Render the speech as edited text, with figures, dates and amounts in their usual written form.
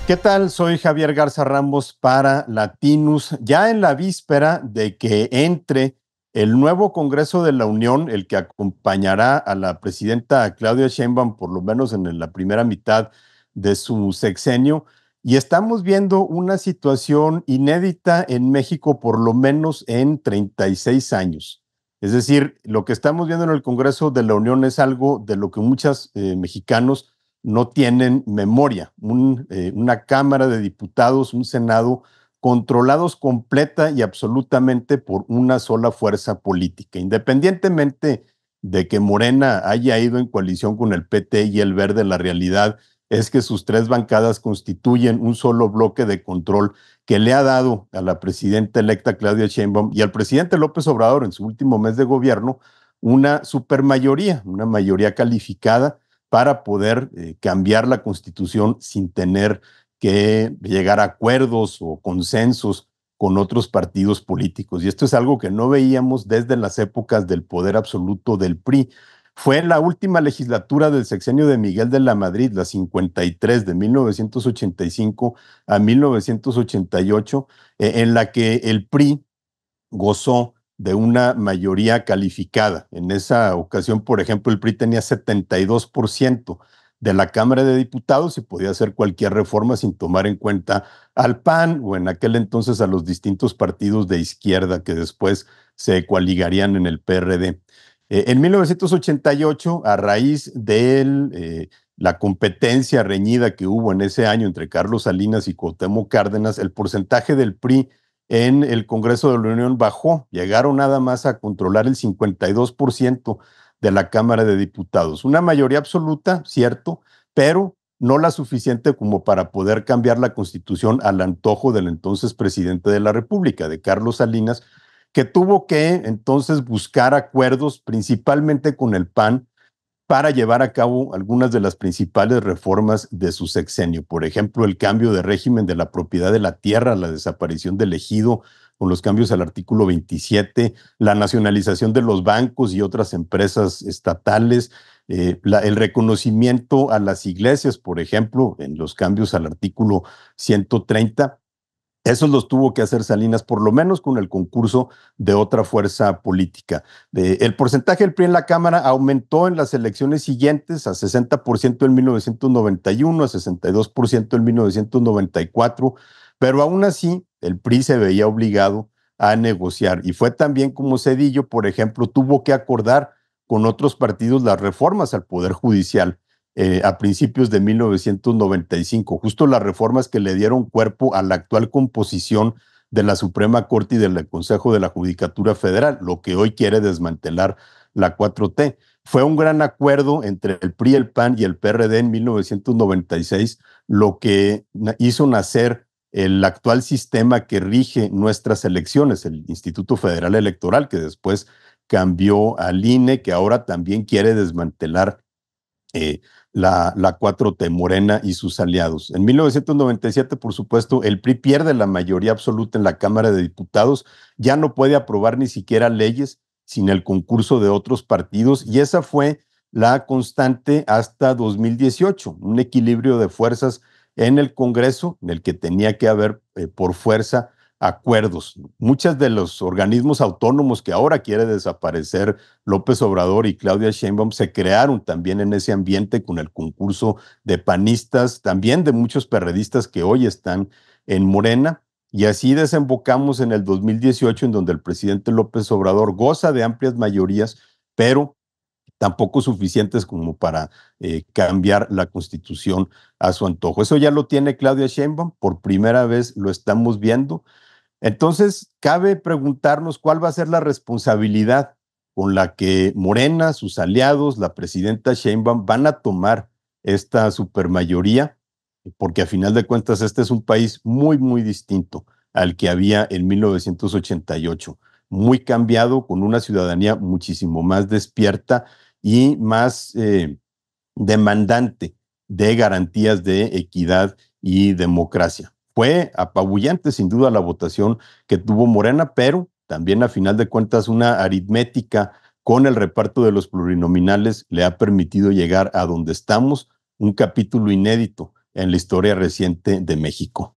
¿Qué tal? Soy Javier Garza Ramos para Latinus, ya en la víspera de que entre el nuevo Congreso de la Unión, el que acompañará a la presidenta Claudia Sheinbaum, por lo menos en la primera mitad de su sexenio, y estamos viendo una situación inédita en México, por lo menos en 36 años. Es decir, lo que estamos viendo en el Congreso de la Unión es algo de lo que muchos mexicanos no tienen memoria. Una Cámara de Diputados, un Senado controlados completa y absolutamente por una sola fuerza política, independientemente de que Morena haya ido en coalición con el PT y el Verde. La realidad es que sus tres bancadas constituyen un solo bloque de control que le ha dado a la presidenta electa Claudia Sheinbaum y al presidente López Obrador en su último mes de gobierno una supermayoría, una mayoría calificada para poder cambiar la Constitución sin tener que llegar a acuerdos o consensos con otros partidos políticos. Y esto es algo que no veíamos desde las épocas del poder absoluto del PRI. Fue la última legislatura del sexenio de Miguel de la Madrid, la 53, de 1985 a 1988, en la que el PRI gozó de una mayoría calificada. En esa ocasión, por ejemplo, el PRI tenía 72% de la Cámara de Diputados y podía hacer cualquier reforma sin tomar en cuenta al PAN o en aquel entonces a los distintos partidos de izquierda que después se coaligarían en el PRD. En 1988, a raíz de la competencia reñida que hubo en ese año entre Carlos Salinas y Cuauhtémoc Cárdenas, el porcentaje del PRI en el Congreso de la Unión bajó. Llegaron nada más a controlar el 52% de la Cámara de Diputados. Una mayoría absoluta, cierto, pero no la suficiente como para poder cambiar la Constitución al antojo del entonces presidente de la República, de Carlos Salinas, que tuvo que entonces buscar acuerdos principalmente con el PAN para llevar a cabo algunas de las principales reformas de su sexenio. Por ejemplo, el cambio de régimen de la propiedad de la tierra, la desaparición del ejido con los cambios al artículo 27, la nacionalización de los bancos y otras empresas estatales, el reconocimiento a las iglesias, por ejemplo, en los cambios al artículo 130. Esos los tuvo que hacer Salinas, por lo menos con el concurso de otra fuerza política. El porcentaje del PRI en la Cámara aumentó en las elecciones siguientes a 60% en 1991, a 62% en 1994, pero aún así el PRI se veía obligado a negociar. Y fue también como Zedillo, por ejemplo, tuvo que acordar con otros partidos las reformas al Poder Judicial. A principios de 1995, justo las reformas que le dieron cuerpo a la actual composición de la Suprema Corte y del Consejo de la Judicatura Federal, lo que hoy quiere desmantelar la 4T. Fue un gran acuerdo entre el PRI, el PAN y el PRD en 1996, lo que hizo nacer el actual sistema que rige nuestras elecciones, el Instituto Federal Electoral, que después cambió al INE, que ahora también quiere desmantelar la 4T, Morena y sus aliados. En 1997, por supuesto, el PRI pierde la mayoría absoluta en la Cámara de Diputados, ya no puede aprobar ni siquiera leyes sin el concurso de otros partidos, y esa fue la constante hasta 2018, un equilibrio de fuerzas en el Congreso en el que tenía que haber por fuerza acuerdos. Muchos de los organismos autónomos que ahora quiere desaparecer López Obrador y Claudia Sheinbaum se crearon también en ese ambiente con el concurso de panistas, también de muchos perredistas que hoy están en Morena. Y así desembocamos en el 2018, en donde el presidente López Obrador goza de amplias mayorías, pero tampoco suficientes como para cambiar la Constitución a su antojo. Eso ya lo tiene Claudia Sheinbaum, por primera vez lo estamos viendo. Entonces, cabe preguntarnos cuál va a ser la responsabilidad con la que Morena, sus aliados, la presidenta Sheinbaum van a tomar esta supermayoría, porque a final de cuentas este es un país muy, muy distinto al que había en 1988, muy cambiado, con una ciudadanía muchísimo más despierta y más demandante de garantías de equidad y democracia. Fue apabullante, sin duda, la votación que tuvo Morena, pero también a final de cuentas una aritmética con el reparto de los plurinominales le ha permitido llegar a donde estamos, un capítulo inédito en la historia reciente de México.